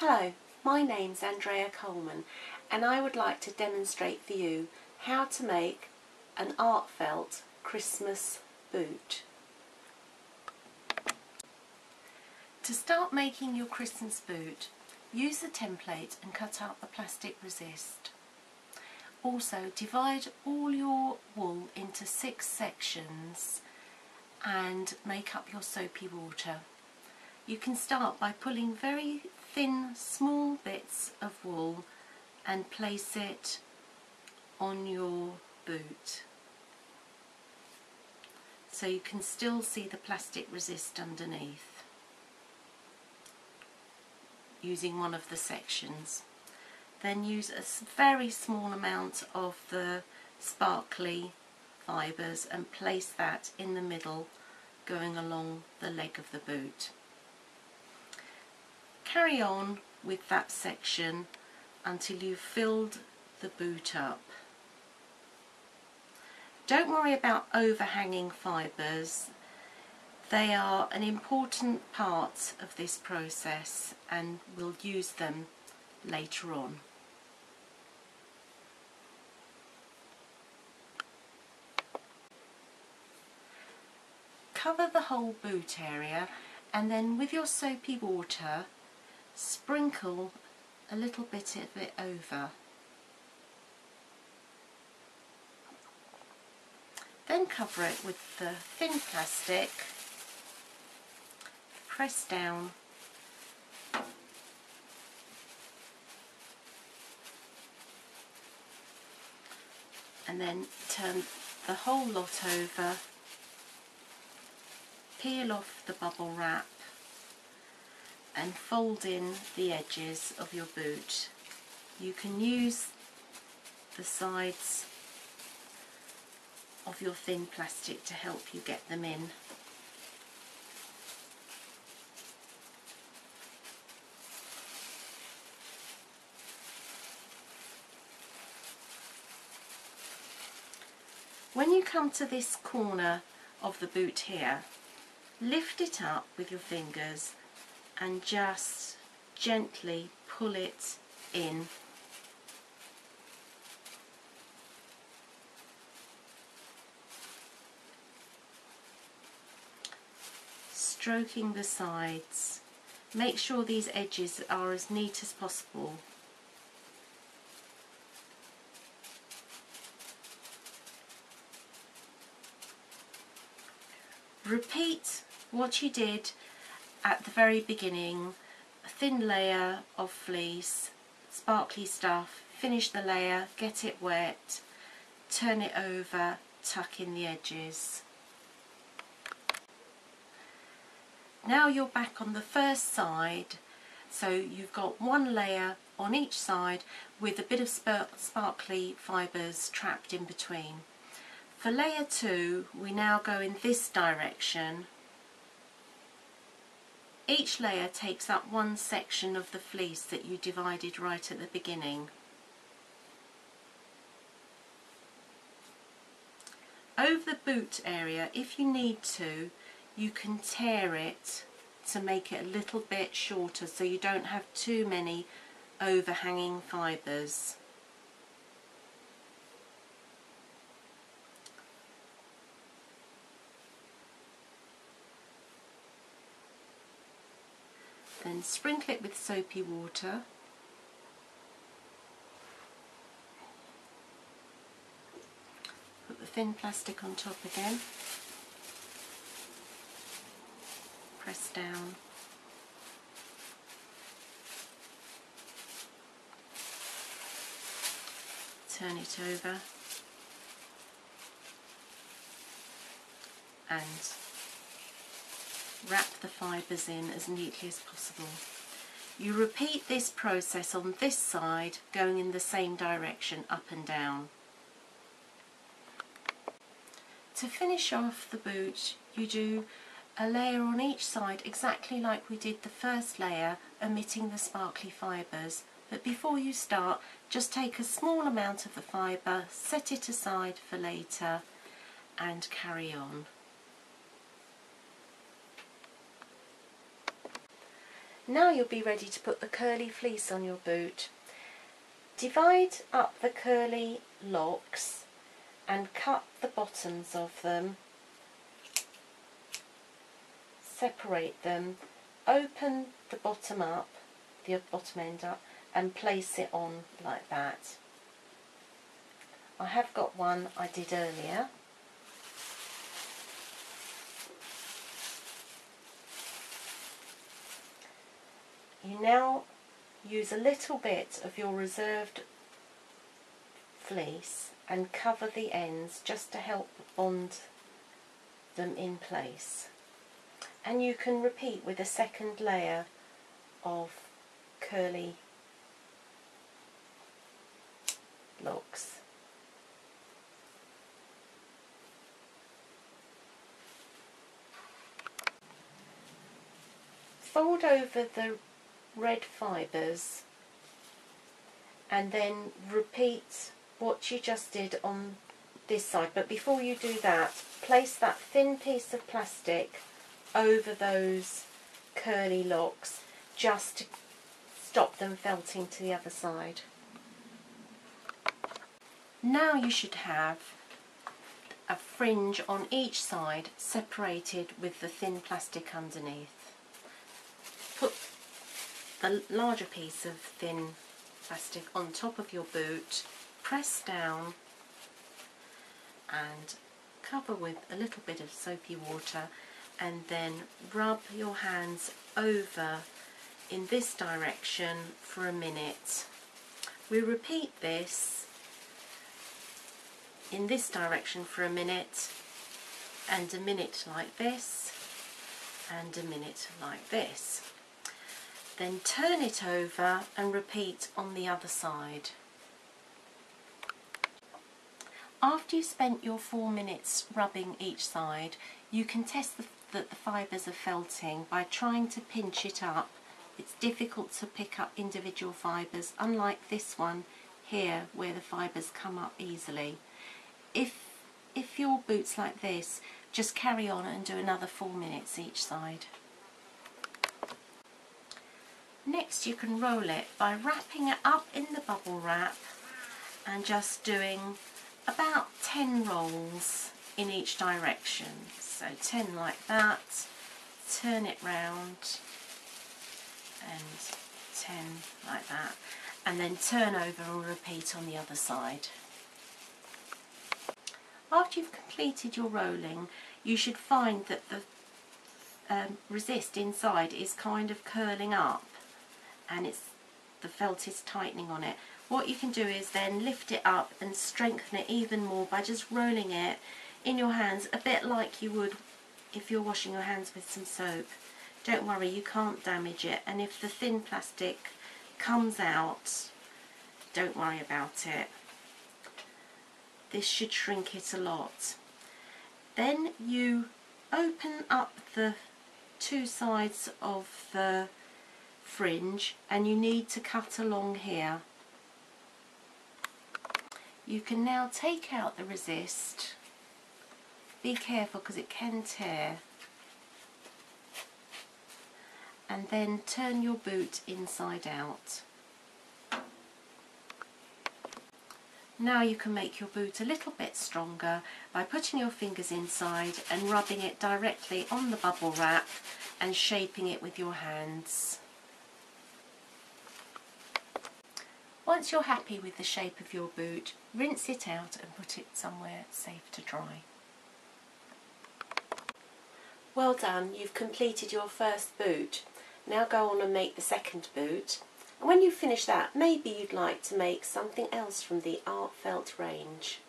Hello, my name's Andrea Coleman and I would like to demonstrate for you how to make an Artfelt Christmas boot. To start making your Christmas boot, use the template and cut out the plastic resist. Also, divide all your wool into 6 sections and make up your soapy water. You can start by pulling very thin, small bits of wool and place it on your boot, so you can still see the plastic resist underneath, using one of the sections. Then use a very small amount of the sparkly fibres and place that in the middle, going along the leg of the boot. Carry on with that section until you've filled the boot up. Don't worry about overhanging fibres. They are an important part of this process and we'll use them later on. Cover the whole boot area and then with your soapy water sprinkle a little bit of it over. Then cover it with the thin plastic, press down and then turn the whole lot over, peel off the bubble wrap and fold in the edges of your boot. You can use the sides of your thin plastic to help you get them in. When you come to this corner of the boot here, lift it up with your fingers and just gently pull it in. Stroking the sides. Make sure these edges are as neat as possible. Repeat what you did at the very beginning. A thin layer of fleece, sparkly stuff, finish the layer, get it wet, turn it over, tuck in the edges. Now you're back on the first side, so you've got one layer on each side with a bit of sparkly fibres trapped in between. For layer 2 we now go in this direction. Each layer takes up one section of the fleece that you divided right at the beginning. Over the boot area, if you need to, you can tear it to make it a little bit shorter so you don't have too many overhanging fibres. Then sprinkle it with soapy water. Put the thin plastic on top again. Press down. Turn it over. And wrap the fibres in as neatly as possible. You repeat this process on this side, going in the same direction, up and down. To finish off the boot, you do a layer on each side exactly like we did the first layer, omitting the sparkly fibres. But before you start, just take a small amount of the fibre, set it aside for later and carry on. Now you'll be ready to put the curly fleece on your boot. Divide up the curly locks and cut the bottoms of them. Separate them, open the bottom up, the bottom end up, and place it on like that. I have got one I did earlier. You now use a little bit of your reserved fleece and cover the ends just to help bond them in place. And you can repeat with a second layer of curly locks. Fold over the red fibres and then repeat what you just did on this side, but before you do that, place that thin piece of plastic over those curly locks just to stop them felting to the other side. Now you should have a fringe on each side separated with the thin plastic underneath. Put the larger piece of thin plastic on top of your boot, press down and cover with a little bit of soapy water, and then rub your hands over in this direction for a minute. We repeat this in this direction for a minute, and a minute like this, and a minute like this. Then turn it over and repeat on the other side. After you've spent your 4 minutes rubbing each side, you can test that the fibres are felting by trying to pinch it up. It's difficult to pick up individual fibres, unlike this one here where the fibres come up easily. If your boot's like this, just carry on and do another 4 minutes each side. Next you can roll it by wrapping it up in the bubble wrap and just doing about 10 rolls in each direction. So 10 like that, turn it round, and 10 like that, and then turn over and repeat on the other side. After you've completed your rolling, you should find that the resist inside is kind of curling up and the felt is tightening on it. What you can do is then lift it up and strengthen it even more by just rolling it in your hands, a bit like you would if you're washing your hands with some soap. Don't worry, you can't damage it, and if the thin plastic comes out, don't worry about it. This should shrink it a lot. Then you open up the 2 sides of the fringe and you need to cut along here. You can now take out the resist. Be careful because it can tear. And then turn your boot inside out. Now you can make your boot a little bit stronger by putting your fingers inside and rubbing it directly on the bubble wrap and shaping it with your hands. Once you're happy with the shape of your boot, rinse it out and put it somewhere safe to dry. Well done, you've completed your first boot. Now go on and make the second boot. And when you finish that, maybe you'd like to make something else from the Artfelt range.